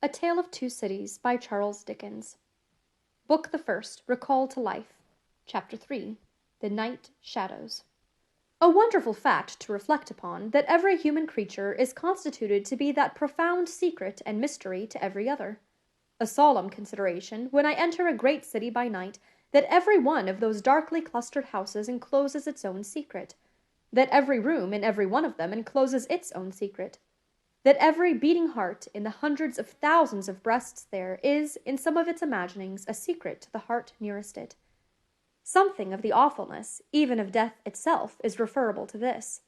A Tale of Two Cities by Charles Dickens. Book the First, Recall to Life. Chapter 3. The Night Shadows. A wonderful fact to reflect upon, that every human creature is constituted to be that profound secret and mystery to every other. A solemn consideration, when I enter a great city by night, that every one of those darkly clustered houses encloses its own secret, that every room in every one of them encloses its own secret, that every beating heart in the hundreds of thousands of breasts there is, in some of its imaginings, a secret to the heart nearest it. Something of the awfulness, even of death itself, is referable to this.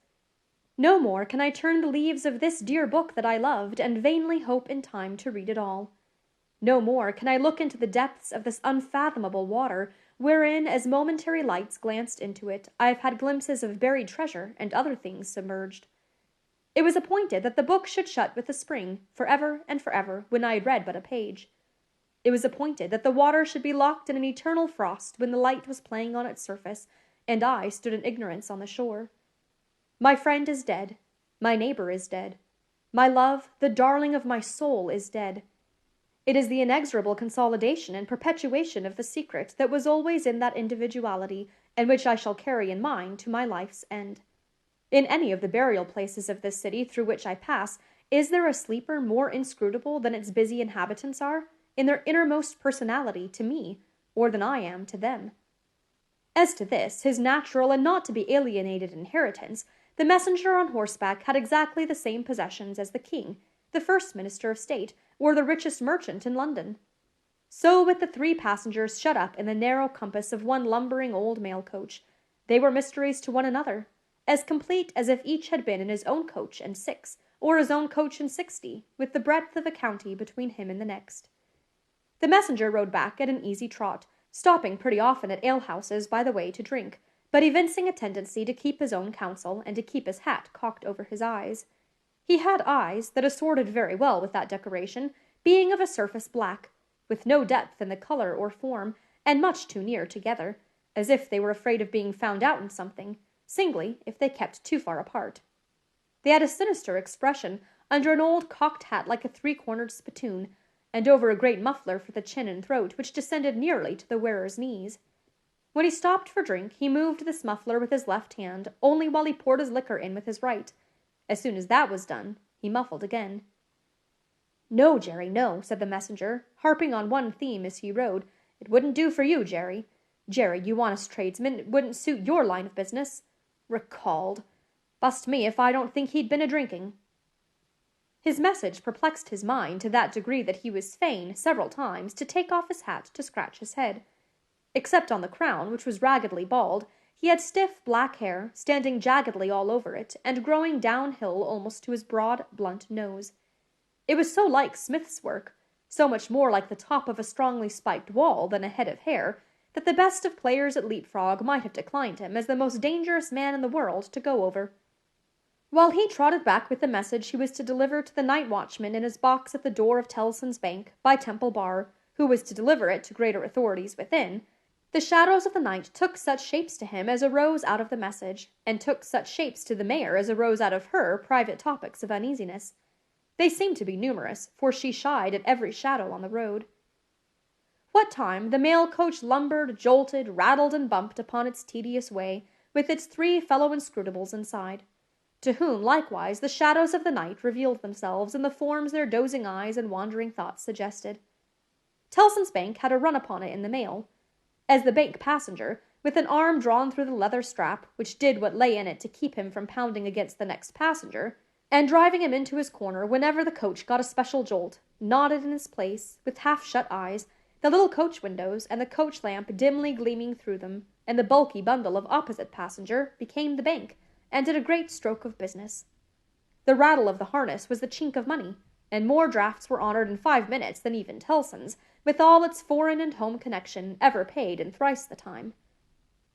No more can I turn the leaves of this dear book that I loved, and vainly hope in time to read it all. No more can I look into the depths of this unfathomable water, wherein, as momentary lights glanced into it, I have had glimpses of buried treasure and other things submerged. It was appointed that the book should shut with a spring, for ever and for ever, when I had read but a page. It was appointed that the water should be locked in an eternal frost when the light was playing on its surface, and I stood in ignorance on the shore. My friend is dead. My neighbor is dead. My love, the darling of my soul, is dead. It is the inexorable consolidation and perpetuation of the secret that was always in that individuality, and which I shall carry in mind to my life's end. In any of the burial places of this city through which I pass, is there a sleeper more inscrutable than its busy inhabitants are, in their innermost personality to me, or than I am to them? As to this, his natural and not to be alienated inheritance, the messenger on horseback had exactly the same possessions as the king, the first minister of state, or the richest merchant in London. So with the three passengers shut up in the narrow compass of one lumbering old mail coach, they were mysteries to one another, as complete as if each had been in his own coach and six, or his own coach and 60, with the breadth of a county between him and the next. The messenger rode back at an easy trot, stopping pretty often at alehouses by the way to drink, but evincing a tendency to keep his own counsel and to keep his hat cocked over his eyes. He had eyes that assorted very well with that decoration, being of a surface black, with no depth in the color or form, and much too near together, as if they were afraid of being found out in something, singly, if they kept too far apart. They had a sinister expression under an old cocked hat like a three-cornered spittoon, and over a great muffler for the chin and throat which descended nearly to the wearer's knees. When he stopped for drink, he moved this muffler with his left hand, only while he poured his liquor in with his right. As soon as that was done, he muffled again. "No, Jerry, no," said the messenger, harping on one theme as he rode. "It wouldn't do for you, Jerry. Jerry, you honest tradesman, it wouldn't suit your line of business. Recalled! Bust me if I don't think he'd been a-drinking." His message perplexed his mind to that degree that he was fain, several times, to take off his hat to scratch his head. Except on the crown, which was raggedly bald, he had stiff black hair, standing jaggedly all over it, and growing downhill almost to his broad, blunt nose. It was so like Smith's work, so much more like the top of a strongly spiked wall than a head of hair, that the best of players at leapfrog might have declined him as the most dangerous man in the world to go over. While he trotted back with the message he was to deliver to the night watchman in his box at the door of Tellson's Bank, by Temple Bar, who was to deliver it to greater authorities within, the shadows of the night took such shapes to him as arose out of the message, and took such shapes to the mayor as arose out of her private topics of uneasiness. They seemed to be numerous, for she shied at every shadow on the road. What time the mail coach lumbered, jolted, rattled, and bumped upon its tedious way, with its three fellow inscrutables inside, to whom likewise the shadows of the night revealed themselves in the forms their dozing eyes and wandering thoughts suggested. Tellson's Bank had a run upon it in the mail. As the bank passenger, with an arm drawn through the leather strap, which did what lay in it to keep him from pounding against the next passenger, and driving him into his corner whenever the coach got a special jolt, nodded in his place, with half-shut eyes, the little coach windows and the coach lamp dimly gleaming through them, and the bulky bundle of opposite passenger, became the bank, and did a great stroke of business. The rattle of the harness was the chink of money, and more drafts were honored in 5 minutes than even Tellson's, with all its foreign and home connection, ever paid in thrice the time.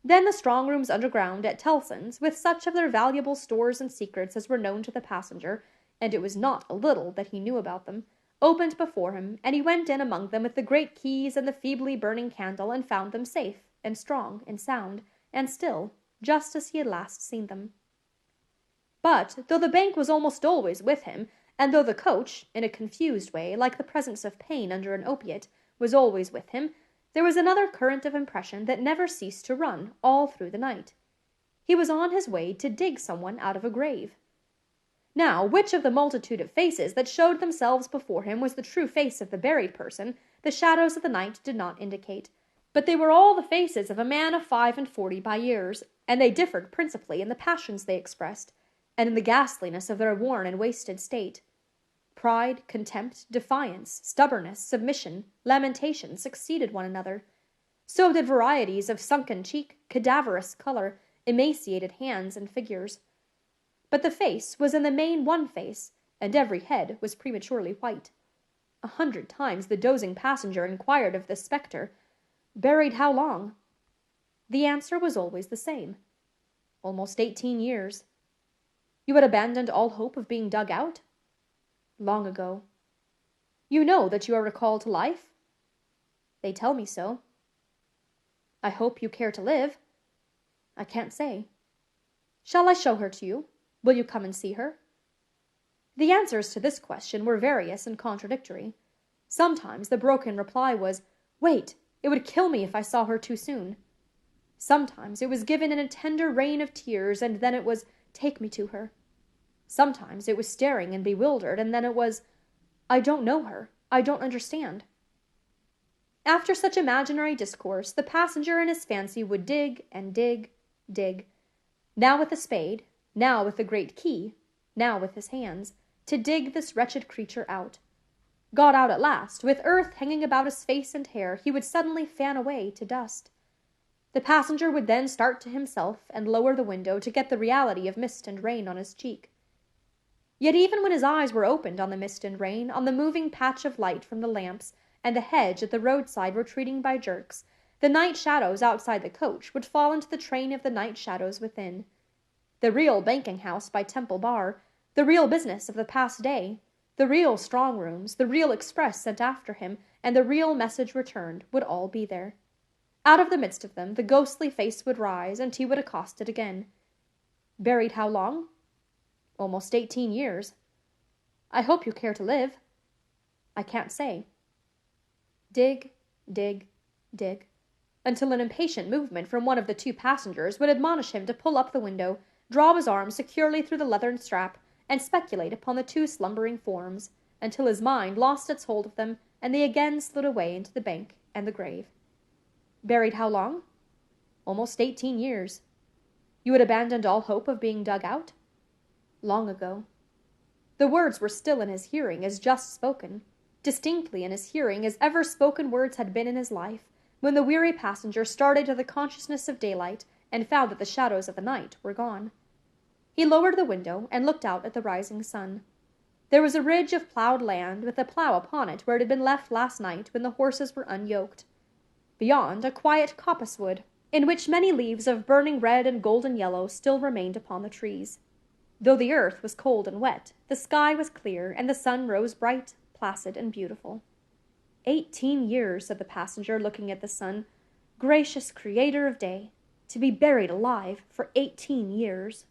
Then the strong rooms underground at Tellson's, with such of their valuable stores and secrets as were known to the passenger, and it was not a little that he knew about them, opened before him, and he went in among them with the great keys and the feebly burning candle, and found them safe, and strong, and sound, and still, just as he had last seen them. But, though the bank was almost always with him, and though the coach, in a confused way, like the presence of pain under an opiate, was always with him, there was another current of impression that never ceased to run all through the night. He was on his way to dig someone out of a grave. Now, which of the multitude of faces that showed themselves before him was the true face of the buried person, the shadows of the night did not indicate. But they were all the faces of a man of 45 by years, and they differed principally in the passions they expressed, and in the ghastliness of their worn and wasted state. Pride, contempt, defiance, stubbornness, submission, lamentation succeeded one another. So did varieties of sunken cheek, cadaverous color, emaciated hands and figures. But the face was in the main one face, and every head was prematurely white. 100 times the dozing passenger inquired of the spectre, "Buried how long?" The answer was always the same. "Almost 18 years." "You had abandoned all hope of being dug out?" "Long ago." "You know that you are recalled to life?" "They tell me so." "I hope you care to live?" "I can't say." "Shall I show her to you? Will you come and see her?" The answers to this question were various and contradictory. Sometimes the broken reply was, "Wait! It would kill me if I saw her too soon." Sometimes it was given in a tender rain of tears, and then it was, "Take me to her." Sometimes it was staring and bewildered, and then it was, "I don't know her. I don't understand." After such imaginary discourse, the passenger in his fancy would dig and dig, dig, now with a spade, now with the great key, now with his hands, to dig this wretched creature out. Got out at last, with earth hanging about his face and hair, he would suddenly fan away to dust. The passenger would then start to himself and lower the window to get the reality of mist and rain on his cheek. Yet even when his eyes were opened on the mist and rain, on the moving patch of light from the lamps, and the hedge at the roadside retreating by jerks, the night shadows outside the coach would fall into the train of the night shadows within. The real banking-house by Temple Bar, the real business of the past day, the real strong-rooms, the real express sent after him, and the real message returned, would all be there. Out of the midst of them the ghostly face would rise, and he would accost it again. "Buried how long?" "Almost 18 years." "I hope you care to live?" "I can't say." Dig, dig, dig, until an impatient movement from one of the two passengers would admonish him to pull up the window, draw his arm securely through the leathern strap, and speculate upon the two slumbering forms, until his mind lost its hold of them, and they again slid away into the bank and the grave. "Buried how long?" "Almost 18 years." "You had abandoned all hope of being dug out?" "Long ago." The words were still in his hearing as just spoken, distinctly in his hearing as ever spoken words had been in his life, when the weary passenger started to the consciousness of daylight and found that the shadows of the night were gone. He lowered the window and looked out at the rising sun. There was a ridge of plowed land, with a plow upon it where it had been left last night when the horses were unyoked. Beyond, a quiet coppice wood, in which many leaves of burning red and golden yellow still remained upon the trees. Though the earth was cold and wet, the sky was clear, and the sun rose bright, placid, and beautiful. 18 years, said the passenger, looking at the sun. Gracious Creator of day, to be buried alive for 18 years.